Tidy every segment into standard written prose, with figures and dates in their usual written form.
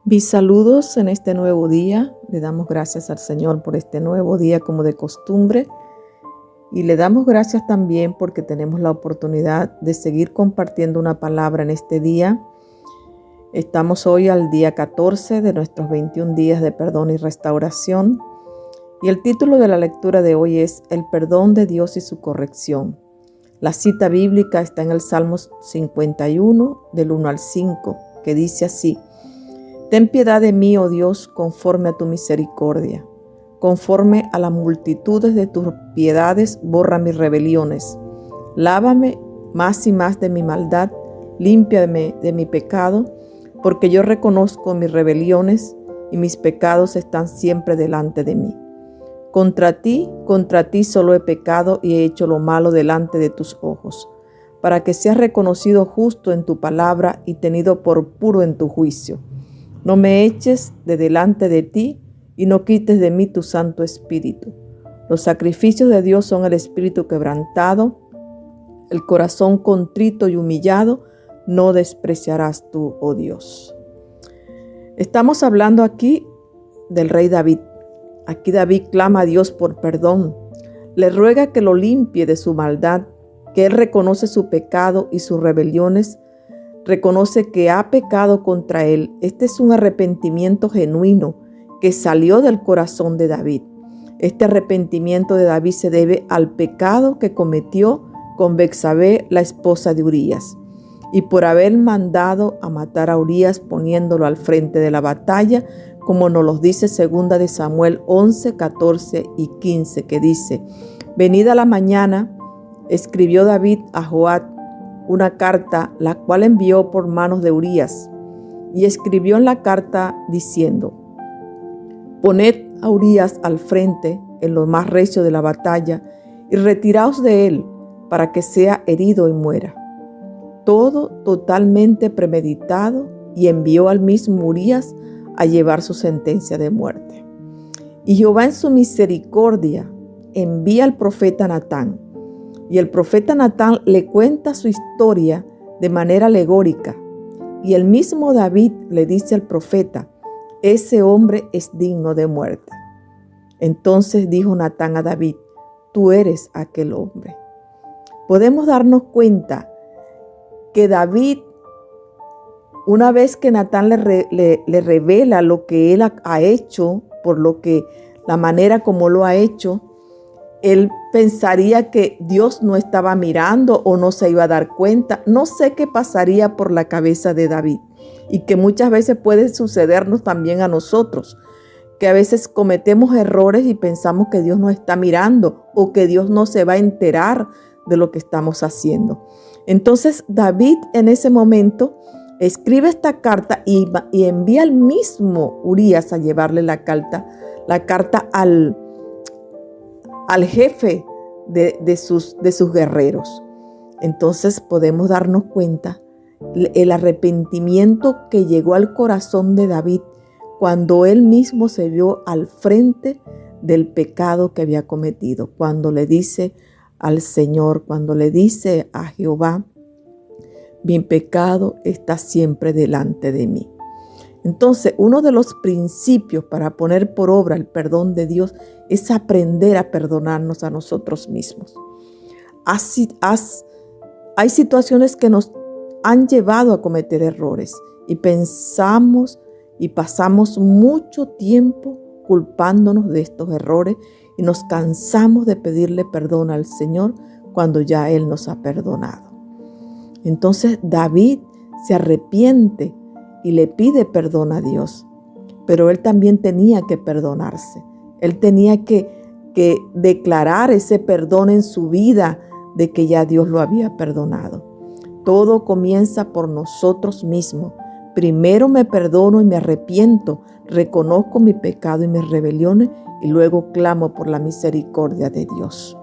Mis saludos en este nuevo día. Le damos gracias al Señor por este nuevo día como de costumbre. Y le damos gracias también porque tenemos la oportunidad de seguir compartiendo una palabra en este día. Estamos hoy al día 14 de nuestros 21 días de perdón y restauración. Y el título de la lectura de hoy es El perdón de Dios y su corrección. La cita bíblica está en el Salmos 51, del 1 al 5, que dice así: Ten piedad de mí, oh Dios, conforme a tu misericordia. Conforme a las multitudes de tus piedades, borra mis rebeliones. Lávame más y más de mi maldad, límpiame de mi pecado, porque yo reconozco mis rebeliones y mis pecados están siempre delante de mí. Contra ti solo he pecado y he hecho lo malo delante de tus ojos, para que seas reconocido justo en tu palabra y tenido por puro en tu juicio. No me eches de delante de ti y no quites de mí tu Santo Espíritu. Los sacrificios de Dios son el espíritu quebrantado, el corazón contrito y humillado, no despreciarás tú, oh Dios. Estamos hablando aquí del rey David. Aquí David clama a Dios por perdón. Le ruega que lo limpie de su maldad, que él reconoce su pecado y sus rebeliones. Reconoce que ha pecado contra él. Este es un arrepentimiento genuino que salió del corazón de David. Este arrepentimiento de David se debe al pecado que cometió con Betsabé, la esposa de Urías, y por haber mandado a matar a Urías poniéndolo al frente de la batalla, como nos lo dice 2 de Samuel 11, 14 y 15, que dice: Venida la mañana, escribió David a Joab una carta, la cual envió por manos de Urías, y escribió en la carta diciendo: Poned a Urías al frente en lo más recio de la batalla y retiraos de él para que sea herido y muera. Todo totalmente premeditado, y envió al mismo Urías a llevar su sentencia de muerte. Y Jehová en su misericordia envía al profeta Natán. Y el profeta Natán le cuenta su historia de manera alegórica. Y el mismo David le dice al profeta: ese hombre es digno de muerte. Entonces dijo Natán a David: tú eres aquel hombre. Podemos darnos cuenta que David, una vez que Natán le revela lo que él ha hecho, por lo que la manera como lo ha hecho, él pensaría que Dios no estaba mirando o no se iba a dar cuenta. No sé qué pasaría por la cabeza de David, y que muchas veces puede sucedernos también a nosotros, que a veces cometemos errores y pensamos que Dios no está mirando o que Dios no se va a enterar de lo que estamos haciendo. Entonces David en ese momento escribe esta carta y envía al mismo Urías a llevarle la carta al jefe de sus guerreros. Entonces podemos darnos cuenta el arrepentimiento que llegó al corazón de David cuando él mismo se vio al frente del pecado que había cometido, cuando le dice al Señor, cuando le dice a Jehová: mi pecado está siempre delante de mí. Entonces, uno de los principios para poner por obra el perdón de Dios es aprender a perdonarnos a nosotros mismos. Hay situaciones que nos han llevado a cometer errores y pensamos y pasamos mucho tiempo culpándonos de estos errores y nos cansamos de pedirle perdón al Señor cuando ya Él nos ha perdonado. Entonces David se arrepiente y le pide perdón a Dios, pero él también tenía que perdonarse. Él tenía que declarar ese perdón en su vida de que ya Dios lo había perdonado. Todo comienza por nosotros mismos. Primero me perdono y me arrepiento, reconozco mi pecado y mis rebeliones y luego clamo por la misericordia de Dios.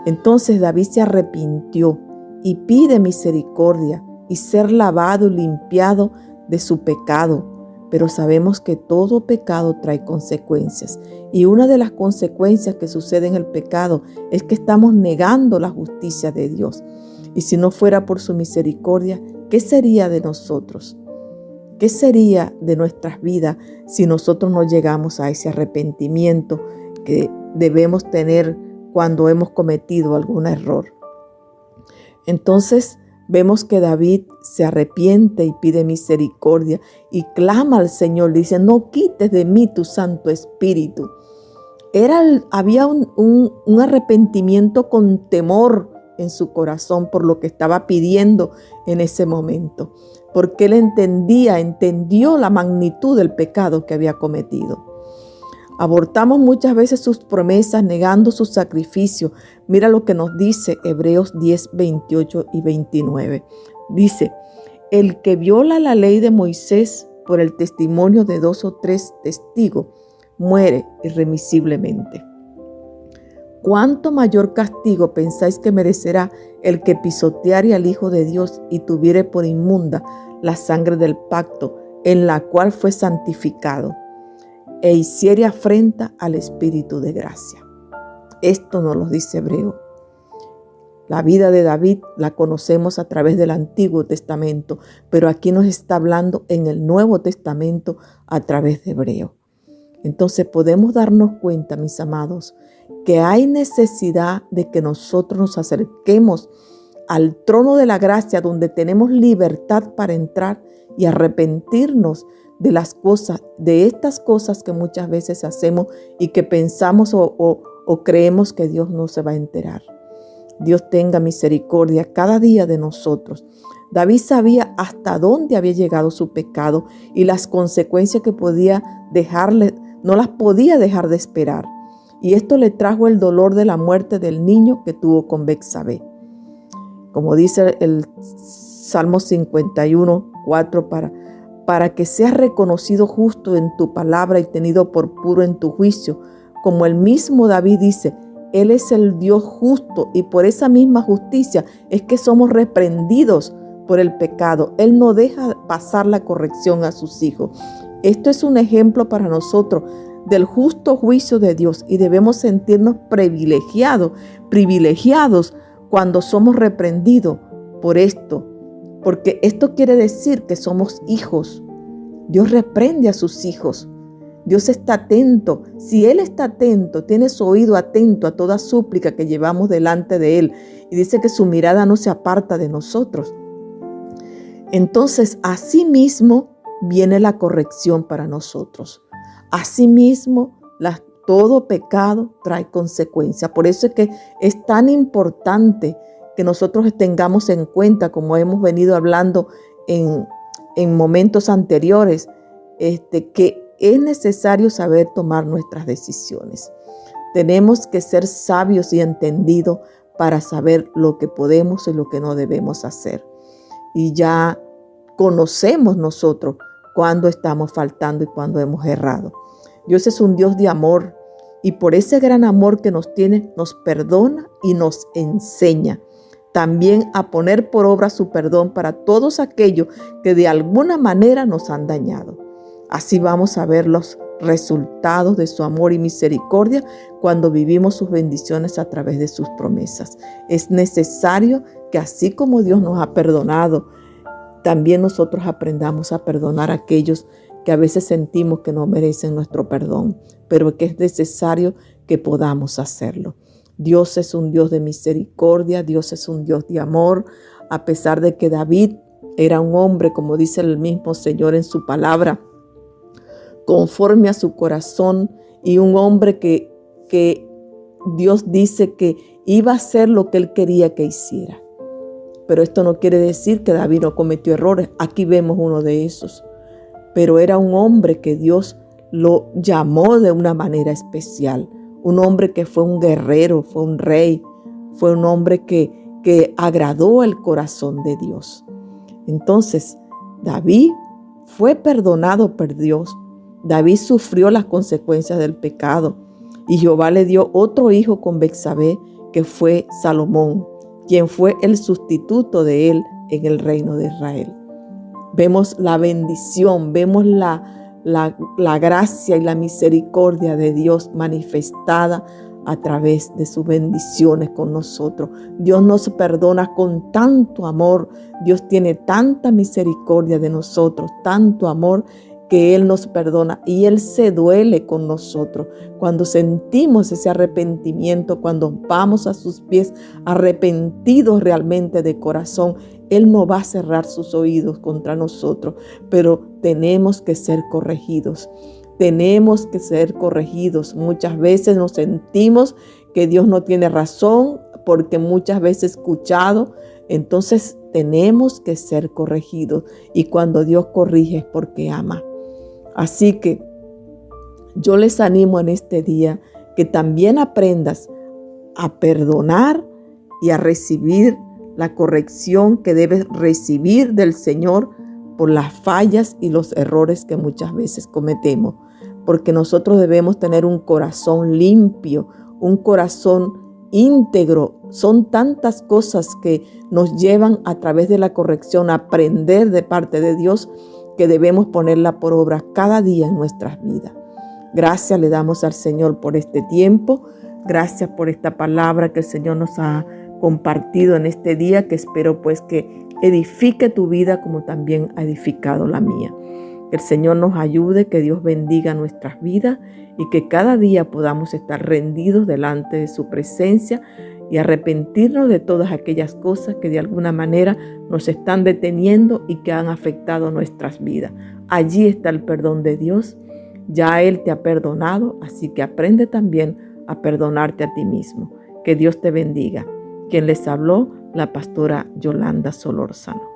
Entonces David se arrepintió y pide misericordia y ser lavado y limpiado de su pecado. Pero sabemos que todo pecado trae consecuencias. Y una de las consecuencias que sucede en el pecado es que estamos negando la justicia de Dios. Y si no fuera por su misericordia, ¿qué sería de nosotros? ¿Qué sería de nuestras vidas si nosotros no llegamos a ese arrepentimiento que debemos tener cuando hemos cometido algún error? Entonces vemos que David se arrepiente y pide misericordia y clama al Señor. Dice, no quites de mí tu Santo Espíritu. Había un arrepentimiento con temor en su corazón por lo que estaba pidiendo en ese momento, porque él entendió la magnitud del pecado que había cometido. Abortamos muchas veces sus promesas negando su sacrificio. Mira lo que nos dice Hebreos 10, 28 y 29. Dice, el que viola la ley de Moisés por el testimonio de 2 o 3 testigos, muere irremisiblemente. ¿Cuánto mayor castigo pensáis que merecerá el que pisoteare al Hijo de Dios y tuviere por inmunda la sangre del pacto en la cual fue santificado e hiciere afrenta al Espíritu de gracia? Esto nos lo dice Hebreo. La vida de David la conocemos a través del Antiguo Testamento, pero aquí nos está hablando en el Nuevo Testamento a través de Hebreo. Entonces podemos darnos cuenta, mis amados, que hay necesidad de que nosotros nos acerquemos al trono de la gracia donde tenemos libertad para entrar y arrepentirnos de las cosas, de estas cosas que muchas veces hacemos y que pensamos o creemos que Dios no se va a enterar. Dios tenga misericordia cada día de nosotros. David sabía hasta dónde había llegado su pecado y las consecuencias que podía dejarle, no las podía dejar de esperar. Y esto le trajo el dolor de la muerte del niño que tuvo con Betsabé. Como dice el Salmo 51, 4, para que seas reconocido justo en tu palabra y tenido por puro en tu juicio. Como el mismo David dice, Él es el Dios justo y por esa misma justicia es que somos reprendidos por el pecado. Él no deja pasar la corrección a sus hijos. Esto es un ejemplo para nosotros del justo juicio de Dios y debemos sentirnos privilegiados cuando somos reprendidos por esto, porque esto quiere decir que somos hijos. Dios reprende a sus hijos. Dios está atento. Si Él está atento, tiene su oído atento a toda súplica que llevamos delante de Él y dice que su mirada no se aparta de nosotros. Entonces, asimismo viene la corrección para nosotros. Asimismo, todo pecado trae consecuencias. Por eso es que es tan importante que nosotros tengamos en cuenta, como hemos venido hablando en momentos anteriores, que es necesario saber tomar nuestras decisiones. Tenemos que ser sabios y entendidos para saber lo que podemos y lo que no debemos hacer. Y ya conocemos nosotros cuando estamos faltando y cuando hemos errado. Dios es un Dios de amor y por ese gran amor que nos tiene, nos perdona y nos enseña también a poner por obra su perdón para todos aquellos que de alguna manera nos han dañado. Así vamos a ver los resultados de su amor y misericordia cuando vivimos sus bendiciones a través de sus promesas. Es necesario que así como Dios nos ha perdonado, también nosotros aprendamos a perdonar a aquellos que a veces sentimos que no merecen nuestro perdón, pero que es necesario que podamos hacerlo. Dios es un Dios de misericordia, Dios es un Dios de amor, a pesar de que David era un hombre, como dice el mismo Señor en su palabra, conforme a su corazón, y un hombre que Dios dice que iba a hacer lo que él quería que hiciera. Pero esto no quiere decir que David no cometió errores. Aquí vemos uno de esos. Pero era un hombre que Dios lo llamó de una manera especial. Un hombre que fue un guerrero, fue un rey, fue un hombre que agradó el corazón de Dios. Entonces, David fue perdonado por Dios. David sufrió las consecuencias del pecado y Jehová le dio otro hijo con Betsabé, que fue Salomón, quien fue el sustituto de él en el reino de Israel. Vemos la bendición, vemos la gracia y la misericordia de Dios manifestada a través de sus bendiciones con nosotros. Dios nos perdona con tanto amor. Dios tiene tanta misericordia de nosotros, tanto amor, que Él nos perdona y Él se duele con nosotros. Cuando sentimos ese arrepentimiento, cuando vamos a sus pies arrepentidos realmente de corazón, Él no va a cerrar sus oídos contra nosotros, pero tenemos que ser corregidos. Tenemos que ser corregidos. Muchas veces nos sentimos que Dios no tiene razón porque muchas veces escuchado. Entonces tenemos que ser corregidos. Y cuando Dios corrige es porque ama. Así que yo les animo en este día que también aprendas a perdonar y a recibir la corrección que debes recibir del Señor por las fallas y los errores que muchas veces cometemos. Porque nosotros debemos tener un corazón limpio, un corazón íntegro. Son tantas cosas que nos llevan a través de la corrección a aprender de parte de Dios, que debemos ponerla por obra cada día en nuestras vidas. Gracias le damos al Señor por este tiempo. Gracias por esta palabra que el Señor nos ha compartido en este día, que espero pues que edifique tu vida como también ha edificado la mía. Que el Señor nos ayude, que Dios bendiga nuestras vidas y que cada día podamos estar rendidos delante de su presencia y arrepentirnos de todas aquellas cosas que de alguna manera nos están deteniendo y que han afectado nuestras vidas. Allí está el perdón de Dios. Ya Él te ha perdonado, así que aprende también a perdonarte a ti mismo. Que Dios te bendiga. Quien les habló, la pastora Yolanda Solórzano.